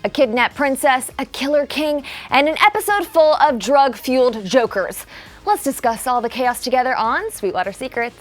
A kidnapped princess, a killer king, and an episode full of drug-fueled jokers. Let's discuss all the chaos together on Sweetwater Secrets.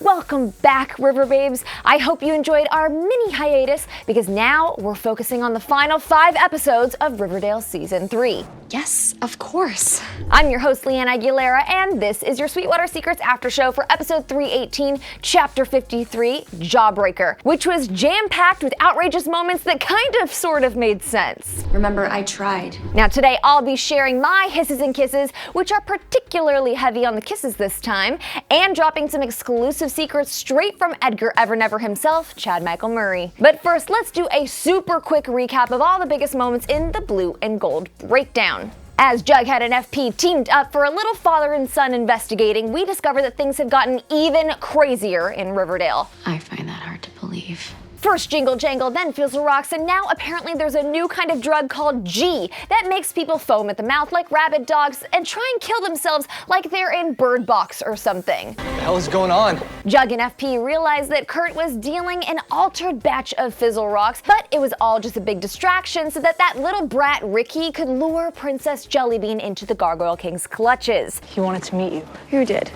Welcome back, River Babes. I hope you enjoyed our mini hiatus because now we're focusing on the final 5 episodes of Riverdale Season 3. Yes, of course. I'm your host, Leanne Aguilera, and this is your Sweetwater Secrets after show for episode 318, chapter 53, Jawbreaker, which was jam-packed with outrageous moments that kind of sort of made sense. Remember, I tried. Now today I'll be sharing my hisses and kisses, which are particularly heavy on the kisses this time, and dropping some exclusive secrets straight from Edgar Evernever himself, Chad Michael Murray. But first, let's do a super quick recap of all the biggest moments in the Blue and Gold breakdown. As Jughead and FP teamed up for a little father and son investigating, we discover that things have gotten even crazier in Riverdale. I find that hard to believe. First Jingle Jangle, then Fizzle Rocks, and now apparently there's a new kind of drug called G that makes people foam at the mouth like rabid dogs and try and kill themselves like they're in Bird Box or something. What the hell is going on? Jug and FP realized that Kurt was dealing an altered batch of Fizzle Rocks, but it was all just a big distraction so that little brat Ricky could lure Princess Jellybean into the Gargoyle King's clutches. He wanted to meet you. Who did?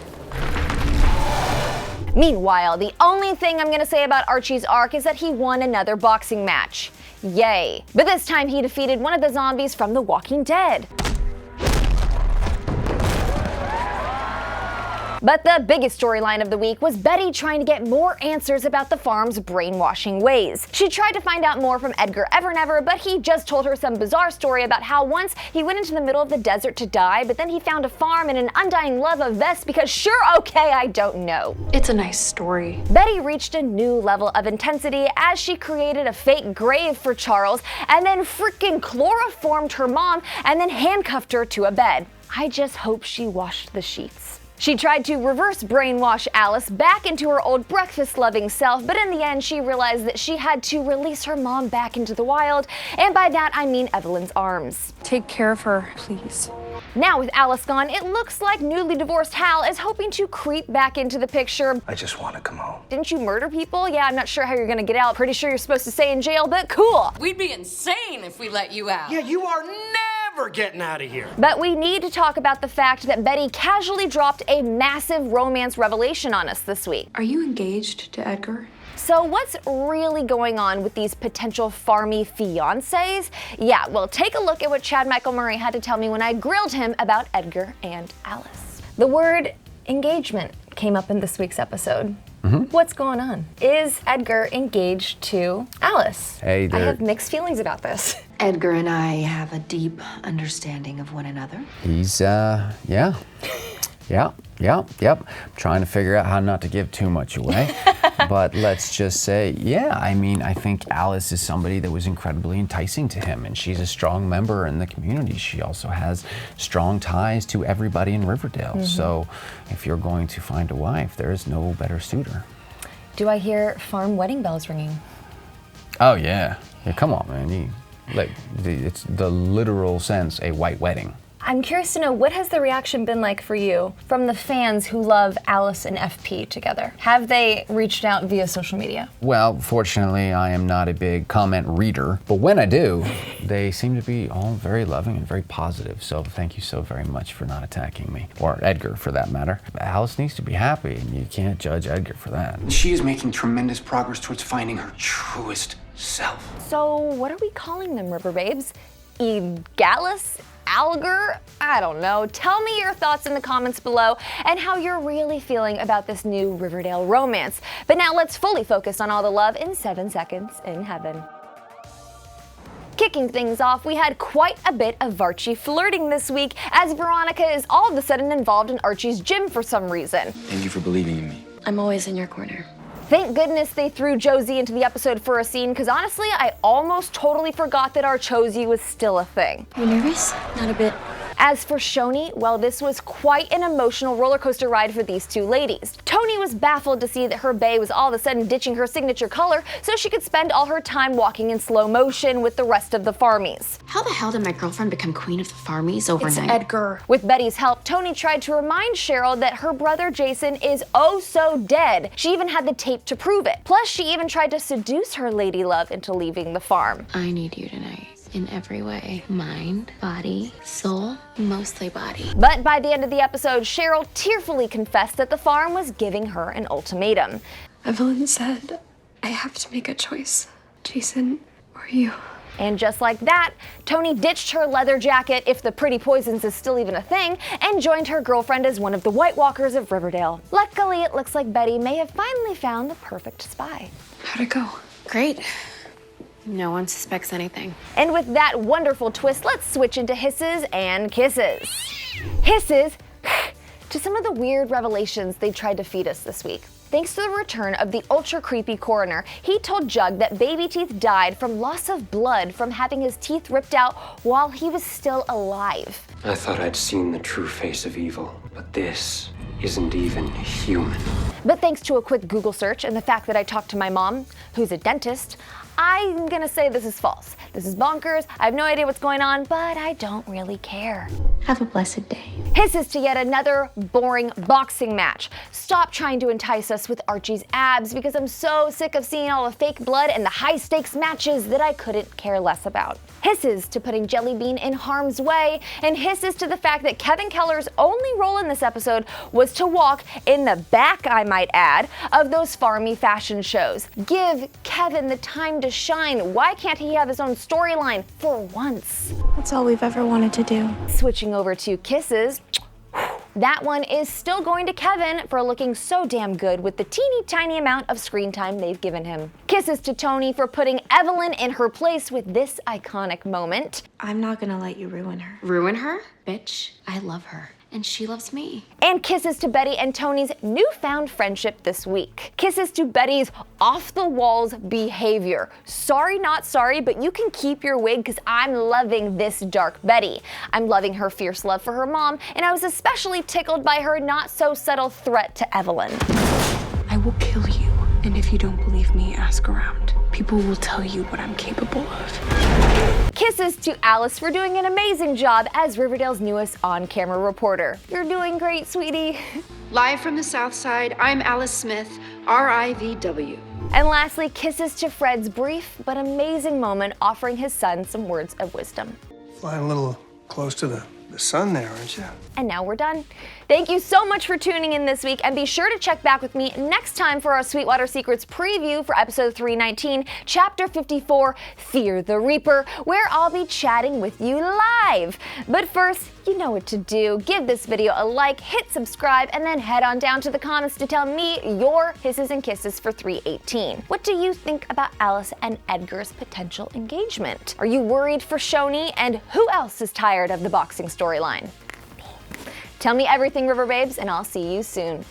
Meanwhile, the only thing I'm gonna say about Archie's arc is that he won another boxing match. Yay. But this time he defeated one of the zombies from The Walking Dead. But the biggest storyline of the week was Betty trying to get more answers about the farm's brainwashing ways. She tried to find out more from Edgar Evernever, but he just told her some bizarre story about how once he went into the middle of the desert to die, but then he found a farm and an undying love of Vess because okay, I don't know. It's a nice story. Betty reached a new level of intensity as she created a fake grave for Charles and then freaking chloroformed her mom and then handcuffed her to a bed. I just hope she washed the sheets. She tried to reverse brainwash Alice back into her old breakfast-loving self, but in the end she realized that she had to release her mom back into the wild, and by that I mean Evelyn's arms. Take care of her, please. Now with Alice gone, it looks like newly divorced Hal is hoping to creep back into the picture. I just want to come home. Didn't you murder people? Yeah, I'm not sure how you're gonna get out. Pretty sure you're supposed to stay in jail, but cool. We'd be insane if we let you out. Yeah, you are never getting out of here. But we need to talk about the fact that Betty casually dropped a massive romance revelation on us this week. Are you engaged to Edgar? So what's really going on with these potential farmy fiancés? Yeah, well, take a look at what Chad Michael Murray had to tell me when I grilled him about Edgar and Alice. The word engagement came up in this week's episode. What's going on? Is Edgar engaged to Alice? Hey there. I have mixed feelings about this. Edgar and I have a deep understanding of one another. He's, yeah. Yep. Trying to figure out how not to give too much away. But let's just say, yeah, I mean, I think Alice is somebody that was incredibly enticing to him, and she's a strong member in the community. She also has strong ties to everybody in Riverdale. So if you're going to find a wife, there is no better suitor. Do I hear farm wedding bells ringing? Oh, yeah. Yeah, come on, man. It's the literal sense, a white wedding. I'm curious to know, what has the reaction been like for you from the fans who love Alice and FP together? Have they reached out via social media? Well, fortunately, I am not a big comment reader, but when I do, they seem to be all very loving and very positive, so thank you so very much for not attacking me, or Edgar for that matter. Alice needs to be happy, and you can't judge Edgar for that. She is making tremendous progress towards finding her truest self. So what are we calling them, River Babes? Egalis? Algar? I don't know. Tell me your thoughts in the comments below and how you're really feeling about this new Riverdale romance. But now let's fully focus on all the love in 7 Seconds in Heaven. Kicking things off, we had quite a bit of Varchi flirting this week as Veronica is all of a sudden involved in Archie's gym for some reason. Thank you for believing in me. I'm always in your corner. Thank goodness they threw Josie into the episode for a scene, because honestly, I almost totally forgot that our Josie was still a thing. You nervous? Not a bit. As for Shoni, well, this was quite an emotional roller coaster ride for these two ladies. Toni was baffled to see that her bae was all of a sudden ditching her signature color so she could spend all her time walking in slow motion with the rest of the farmies. How the hell did my girlfriend become queen of the farmies overnight? It's Edgar. With Betty's help, Toni tried to remind Cheryl that her brother Jason is oh so dead. She even had the tape to prove it. Plus, she even tried to seduce her lady love into leaving the farm. I need you tonight. In every way. Mind, body, soul, mostly body. But by the end of the episode, Cheryl tearfully confessed that the farm was giving her an ultimatum. Evelyn said, I have to make a choice. Jason or you. And just like that, Toni ditched her leather jacket, if the pretty poisons is still even a thing, and joined her girlfriend as one of the White Walkers of Riverdale. Luckily, it looks like Betty may have finally found the perfect spy. How'd it go? Great. No one suspects anything. And with that wonderful twist, let's switch into hisses and kisses. Hisses to some of the weird revelations they tried to feed us this week. Thanks to the return of the ultra creepy coroner, he told Jug that Baby Teeth died from loss of blood from having his teeth ripped out while he was still alive. I thought I'd seen the true face of evil, but this isn't even human. But thanks to a quick Google search and the fact that I talked to my mom, who's a dentist, I'm gonna say this is false. This is bonkers, I have no idea what's going on, but I don't really care. Have a blessed day. Hisses to yet another boring boxing match. Stop trying to entice us with Archie's abs because I'm so sick of seeing all the fake blood and the high stakes matches that I couldn't care less about. Hisses to putting Jellybean in harm's way, and hisses to the fact that Kevin Keller's only role in this episode was to walk in the back, I might add, of those farmy fashion shows. Give Kevin the time to shine. Why can't he have his own storyline for once? That's all we've ever wanted to do. Switching over to kisses, that one is still going to Kevin for looking so damn good with the teeny tiny amount of screen time they've given him. Kisses to Toni for putting Evelyn in her place with this iconic moment. I'm not gonna let you ruin her. Ruin her? Bitch, I love her. And she loves me. And kisses to Betty and Toni's newfound friendship this week. Kisses to Betty's off-the-walls behavior. Sorry, not sorry, but you can keep your wig because I'm loving this dark Betty. I'm loving her fierce love for her mom, and I was especially tickled by her not-so-subtle threat to Evelyn. I will kill you. And if you don't believe me, ask around. People will tell you what I'm capable of. Kisses to Alice for doing an amazing job as Riverdale's newest on-camera reporter. You're doing great, sweetie. Live from the South Side, I'm Alice Smith, RIVW. And lastly, kisses to Fred's brief but amazing moment offering his son some words of wisdom. Flying a little close to the sun there, aren't you? And now we're done. Thank you so much for tuning in this week, and be sure to check back with me next time for our Sweetwater Secrets preview for episode 319, chapter 54, Fear the Reaper, where I'll be chatting with you live. But first, you know what to do. Give this video a like, hit subscribe, and then head on down to the comments to tell me your hisses and kisses for 318. What do you think about Alice and Edgar's potential engagement? Are you worried for Shoni? And who else is tired of the boxing storyline? Tell me everything, River Babes, and I'll see you soon.